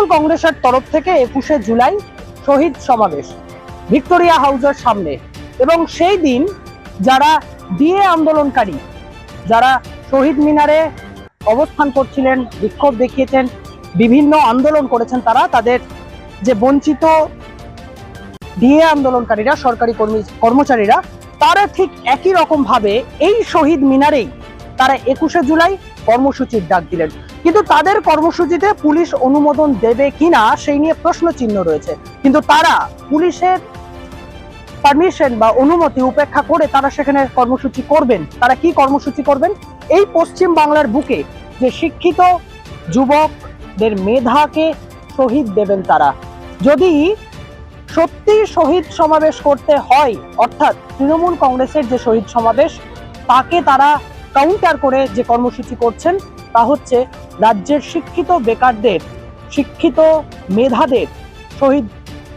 তৃণমূল কংগ্রেসের তরফ থেকে 21শে জুলাই শহীদ সমাবেশ ভিক্টোরিয়া হাউসের সামনে, এবং সেই দিন যারা ডিএ আন্দোলনকারী, যারা শহীদ মিনারে অবস্থান করছিলেন, বিক্ষোভ দেখিয়েছেন, বিভিন্ন আন্দোলন করেছেন, তাদের যে বঞ্চিত ডিএ আন্দোলনকারীরা, সরকারি কর্মচারীরা, তারা ঠিক একই রকম ভাবে এই শহীদ মিনারেই তারা 21শে জুলাই কর্মসূচির ডাক দিলেন। কিন্তু তাদের কর্মসূচিতে পুলিশ অনুমোদন দেবে কিনা সেই নিয়ে প্রশ্ন চিহ্ন রয়েছে। কিন্তু তারা পুলিশের পারমিশন বা অনুমতি উপেক্ষা করে তারা সেখানে কর্মসূচি করবেন। তারা কি কর্মসূচি করবেন? এই পশ্চিম বাংলার বুকে যে শিক্ষিত যুবকদের মেধাকে শহীদ দেবেন তারা। যদি সত্যি শহীদ সমাবেশ করতে হয়, অর্থাৎ তৃণমূল কংগ্রেসের যে শহীদ সমাবেশ, তাকে তারা কাউন্টার করে যে কর্মসূচি করছেন তা হচ্ছে রাজ্যের শিক্ষিত বেকারদের, শিক্ষিত মেধাদের শহীদ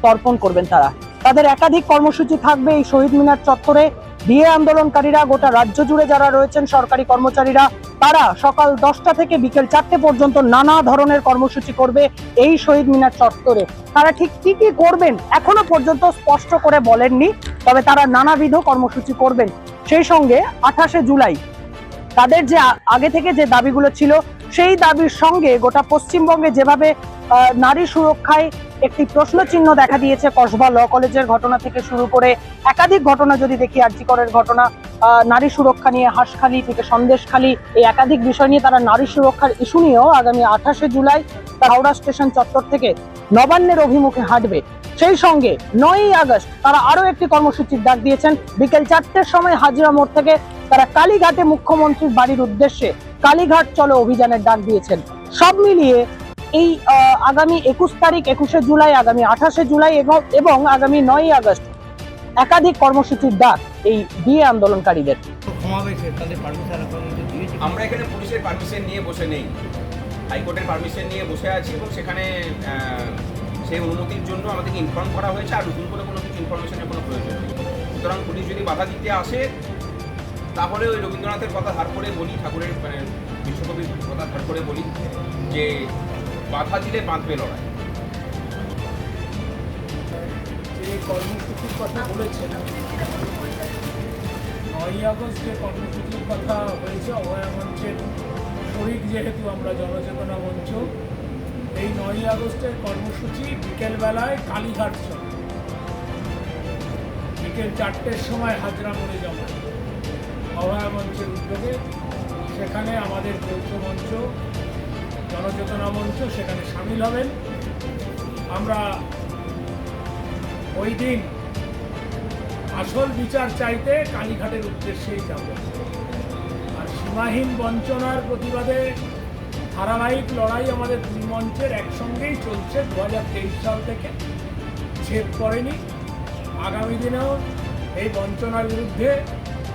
তর্পণ করবেন তারা। তাদের একাধিক কর্মসূচি থাকবে এই শহীদ মিনার চত্বরে। ডিএ আন্দোলনকারীরা, গোটা রাজ্য জুড়ে যারা রয়েছেন সরকারি কর্মচারীরা, তারা সকাল 10টা থেকে বিকেল 4টে পর্যন্ত নানা ধরনের কর্মসূচি করবে এই শহীদ মিনার চত্বরে। তারা ঠিক কি কি করবেন এখনো পর্যন্ত স্পষ্ট করে বলেননি, তবে তারা নানাবিধ কর্মসূচি করবেন। সেই সঙ্গে 28শে জুলাই তাদের যে আগে থেকে যে দাবিগুলো ছিল, সেই দাবির সঙ্গে গোটা পশ্চিমবঙ্গে যেভাবে নারী সুরক্ষায় একটি প্রশ্ন চিহ্ন দেখা দিয়েছে, কসবা ল কলেজের ঘটনা থেকে শুরু করে একাধিক ঘটনা যদি দেখি, আর জি করের ঘটনা, নারী সুরক্ষা নিয়ে হাঁসখালি থেকে সন্দেশখালি, এই একাধিক বিষয় নিয়ে তারা নারী সুরক্ষার ইস্যু নিয়েও আগামী 28শে জুলাই হাওড়া স্টেশন চত্বর থেকে নবান্নের অভিমুখে হাঁটবে। সেই সঙ্গে 9ই আগস্ট তারা আরো একটি কর্মসূচির ডাক দিয়েছেন। বিকেল 4টের সময় হাজিরা মোড় থেকে তারা কালীঘাটে মুখ্যমন্ত্রীর বাড়ির উদ্দেশ্যে কালীঘাট চলো অভিযানের ডাক দিয়েছেন। সব মিলিয়ে এই আগামী 21 তারিখ, 21শে জুলাই, আগামী 28শে জুলাই এবং আগামী 9ই আগস্ট একাধিক কর্মসূচির ডাক এই ডিএ আন্দোলনকারীদের। আমরা এখানে পুলিশের পারমিশন নিয়ে বসে নেই, হাইকোর্টের পারমিশন নিয়ে বসে আছি, এবং সেখানে সেই অনুমতির জন্য আমাদেরকে ইনফর্ম করা হয়েছে। আর নতুন করে কোনো কিছু ইনফরমেশনের কোনো প্রয়োজন নেই। সুতরাং পুলিশ যদি বাধা দিতে আসে, তাহলে ওই রবীন্দ্রনাথের কথা ধার করে বলি, ঠাকুরের বিশ্বকবির কথা ধার করে বলি যে বাধা দিলে বাঁধবে লড়াই। যে কর্মসূচির কথা বলেছেন, 9ই আগস্ট যে কর্মসূচির কথা হয়েছে, অভয়া মঞ্চের শরিক যেহেতু আমরা জনচেতনা মঞ্চ, এই 9ই আগস্টের কর্মসূচি বিকেলবেলায় কালীঘাট চলে, বিকেল 4টের সময় হাজরা মোড়ে জমা অভয়া মঞ্চের উদ্যোগে। সেখানে আমাদের যৌথ মঞ্চ, জনচেতনা মঞ্চ সেখানে সামিল হবেন। আমরা ওই দিন আসল বিচার চাইতে কালীঘাটের উদ্দেশ্যেই যাব। আর সীমাহীন বঞ্চনার প্রতিবাদে ধারাবাহিক লড়াই আমাদের দুই মঞ্চের একসঙ্গেই চলছে 2023 সাল থেকে, ছেদ পড়েনি। আগামী দিনেও এই বঞ্চনার বিরুদ্ধে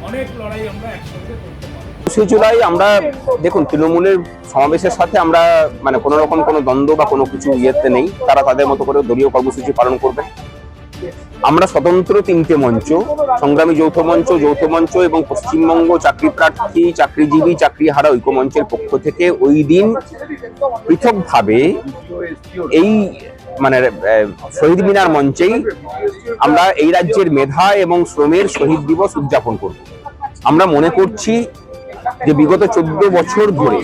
অনেক লড়াই আমরা একসঙ্গে করতে পারব। 21শে জুলাই আমরা দেখুন, তৃণমূলের সমাবেশের সাথে আমরা কোনো রকম কোনো দ্বন্দ্ব বা কোনো কিছু ইয়েতে নেই। তারা তাদের মতো করে দলীয় কর্মসূচি পালন করবে। আমরা স্বতন্ত্র 3টে মঞ্চ, সংগ্রামী যৌথ মঞ্চ এবং পশ্চিমবঙ্গ চাকরি প্রার্থী, চাকরিজীবী, চাকরিহারা ঐক্য মঞ্চের পক্ষ থেকে ওই দিন পৃথকভাবে এই শহীদ মিনার মঞ্চেই আমরা এই রাজ্যের মেধা এবং শ্রমের শহীদ দিবস উদযাপন করব। আমরা মনে করছি যে বিগত 14 বছর ধরে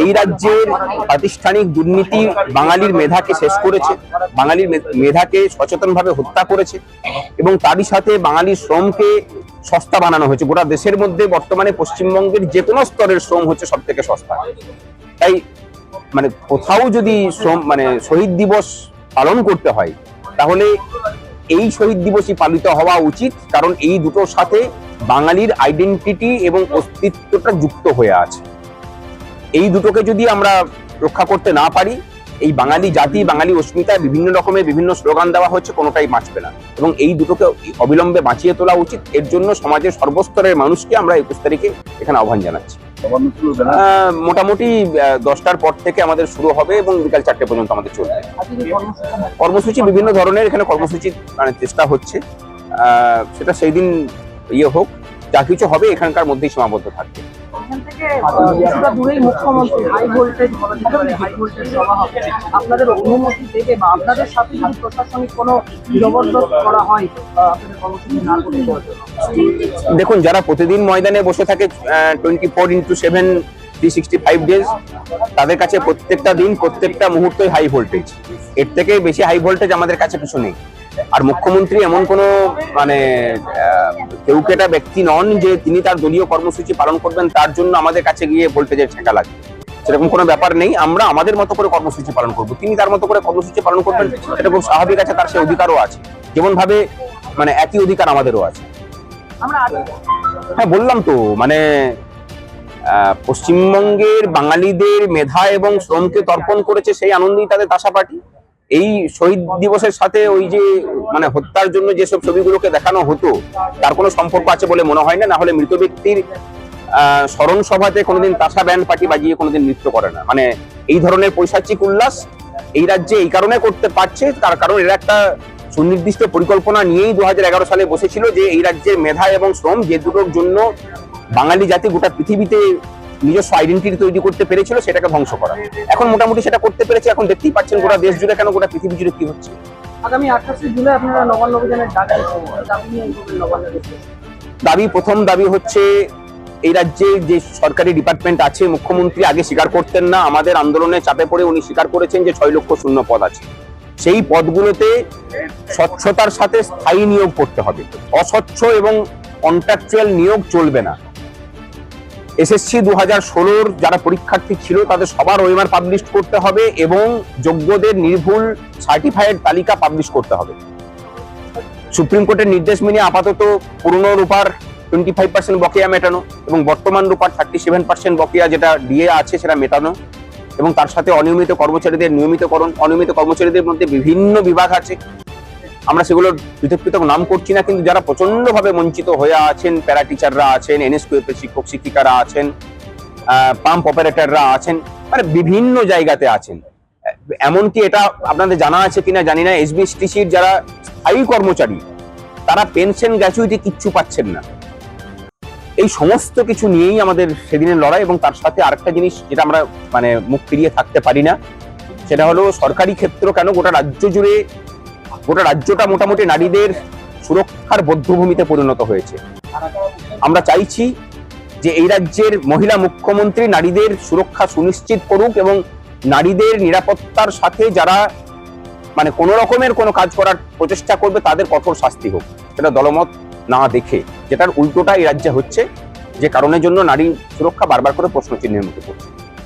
এই রাজ্যের প্রাতিষ্ঠানিক দুর্নীতি বাঙালির মেধাকে শেষ করেছে, বাঙালির মেধাকে সচেতনভাবে হত্যা করেছে, এবং তারই সাথে বাঙালির শ্রমকে সস্তা বানানো হয়েছে। গোটা দেশের মধ্যে বর্তমানে পশ্চিমবঙ্গের যে কোনো স্তরের শ্রম হচ্ছে সব থেকে সস্তা। তাই কোথাও যদি শ্রম শহীদ দিবস পালন করতে হয়, তাহলে এই শহীদ দিবসই পালিত হওয়া উচিত, কারণ এই দুটোর সাথে বাঙালির আইডেন্টিটি এবং অস্তিত্বটা যুক্ত হয়ে আছে। এই দুটোকে যদি আমরা রক্ষা করতে না পারি, এই বাঙালি জাতি, বাঙালি অস্মিতায় বিভিন্ন রকমের বিভিন্ন স্লোগান দেওয়া হচ্ছে, কোনোটাই বাঁচবে না। এবং এই দুটোকে অবিলম্বে বাঁচিয়ে তোলা উচিত। এর জন্য সমাজের সর্বস্তরের মানুষকে আমরা 21 তারিখে এখানে আহ্বান জানাচ্ছি। মোটামুটি 10টার পর থেকে আমাদের শুরু হবে এবং বিকাল 4টে পর্যন্ত আমাদের চলবে কর্মসূচি। বিভিন্ন ধরনের এখানে কর্মসূচি চেষ্টা হচ্ছে, সেটা সেই দিন হোক, যা কিছু হবে এখানকার মধ্যেই সীমাবদ্ধ থাকবে। এখান থেকে কিছুটা দূরেই মুখ্যমন্ত্রী হাই ভোল্টেজ হাই ভোল্টেজ সভা হবে, আপনাদের অনুমতি দেবে বা আপনাদের সাথে যদি প্রশাসনিক কোনো জবরদস্ত করা হয় আপনাদের কর্মসূচি না করতে দেওয়ার জন্য? দেখুন, যারা প্রতিদিন ময়দানে বসে থাকে 24/7 365 ডেজ, তাদের কাছে প্রত্যেকটা দিন প্রত্যেকটা মুহূর্তই হাই ভোল্টেজ। এর থেকে বেশি হাই ভোল্টেজ আমাদের কাছে কিছু নেই। আর মুখ্যমন্ত্রী এমন কোনো মানে কেউকেটা ব্যক্তি নন যে তিনি তার দলীয় কর্মসূচি পালন করবেন তার জন্য আমাদের কাছে গিয়ে ভোল্টেজের ঠেকা লাগবে, সেরকম কোনো ব্যাপার নেই। আমরা আমাদের মতো করে কর্মসূচি পালন করব, তিনি তার মতো করে কর্মসূচি পালন করবেন, এটা খুব স্বাভাবিক আছে। তার সে অধিকারও আছে, যেমন ভাবে মানে একই অধিকার আমাদেরও আছে। আমরা হ্যাঁ, বললাম তো, মানে পশ্চিমবঙ্গের বাঙালিদের মেধা এবং শ্রমকে তর্পণ করেছে, সেই আনন্দেই তাদের তাসা পার্টি। এই শহীদ দিবসের সাথে ওই যে মানে হত্যার জন্য যেসব ছবিগুলোকে দেখানো হতো তার কোনো সম্পর্ক আছে বলে মনে হয় না। না হলে মৃত ব্যক্তির স্মরণ সভাতে কোনোদিন তাসা ব্যান্ড পার্টি বাজিয়ে কোনোদিন নৃত্য করে না। মানে এই ধরনের পৈশাচিক উল্লাস এই রাজ্যে এই কারণে করতে পারছে, তার কারণ এরা একটা সুনির্দিষ্ট পরিকল্পনা নিয়েই 2011 সালে বসেছিল যে এই রাজ্যের মেধা এবং শ্রম, যে দুটোর জন্য বাঙালি জাতি গোটা পৃথিবীতে নিজস্ব আইডেন্টিটি তৈরি করতে পেরেছিল, সেটাকে ধ্বংস করা। এখন মোটামুটি সেটা করতে পেরেছে। এখন দেখতেই পাচ্ছেন গোটা দেশ জুড়ে কেন গোটা পৃথিবী জুড়ে কি হচ্ছে। আগামী 28 জুলাই আপনারা নবান্ন অভিযানের ডাক দিয়েছেন, দাবি নিয়ে নবান্ন দাবি, প্রথম দাবি হচ্ছে এই রাজ্যে যে সরকারি ডিপার্টমেন্ট আছে, মুখ্যমন্ত্রী আগে স্বীকার করতেন না, আমাদের আন্দোলনে চাপে পড়ে উনি স্বীকার করেছেন যে 6 লক্ষ শূন্য পদ আছে। সেই পদগুলোতে স্বচ্ছতার সাথে স্থায়ী নিয়োগ করতে হবে, অস্বচ্ছ এবং কন্ট্রাকচুয়াল নিয়োগ চলবে না। এসএসসি 2016 যারা পরীক্ষার্থী ছিল তাদের সবার ওএমআর পাবলিশ করতে হবে এবং যোগ্যদের নির্ভুল সার্টিফাইড তালিকা পাবলিশ করতে হবে। সুপ্রিম কোর্টের নির্দেশ মেনে আপাতত পুরনো রূপার 25% বকেয়া মেটানো এবং বর্তমান রূপার 37% বকেয়া যেটা ডিএ আছে সেটা মেটানো, এবং তার সাথে অনিয়মিত কর্মচারীদের নিয়মিতকরণ। অনিয়মিত কর্মচারীদের মধ্যে বিভিন্ন বিভাগ আছে, আমরা সেগুলোর পৃথক পৃথক নাম করছি না, কিন্তু যারা প্রচন্ড ভাবে বঞ্চিত হয়ে আছেন, প্যারা টিচাররা আছেন, এনএসকিউএফ শিক্ষক শিক্ষিকারা আছেন, পাম্প অপারেটররা আছেন, মানে বিভিন্ন জায়গাতে আছেন। এমনকি এটা আপনাদের জানা আছে কিনা জানি না, এসবিএসটিসির যারা স্থায়ী কর্মচারী তারা পেনশন গ্র্যাচুইটি কিচ্ছু পাচ্ছেন না। এই সমস্ত কিছু নিয়েই আমাদের সেদিনের লড়াই। এবং তার সাথে আরেকটা জিনিস যেটা আমরা মানে মুখ ফিরিয়ে থাকতে পারি না, সেটা হলো সরকারি ক্ষেত্র কেন গোটা রাজ্য জুড়ে, গোটা রাজ্যটা মোটামুটি নারীদের সুরক্ষার বধ্যভূমিতে পরিণত হয়েছে। আমরা চাইছি যে এই রাজ্যের মহিলা মুখ্যমন্ত্রী নারীদের সুরক্ষা সুনিশ্চিত করুক এবং নারীদের নিরাপত্তার সাথে যারা মানে কোনো রকমের কোনো কাজ করার প্রচেষ্টা করবে তাদের কঠোর শাস্তি হোক, সেটা দলমত না দেখে। যেটার উল্টোটা এই রাজ্যে হচ্ছে, যে কারণের জন্য নারী সুরক্ষা বারবার করে প্রশ্ন চিহ্নের মুখে পড়ছে।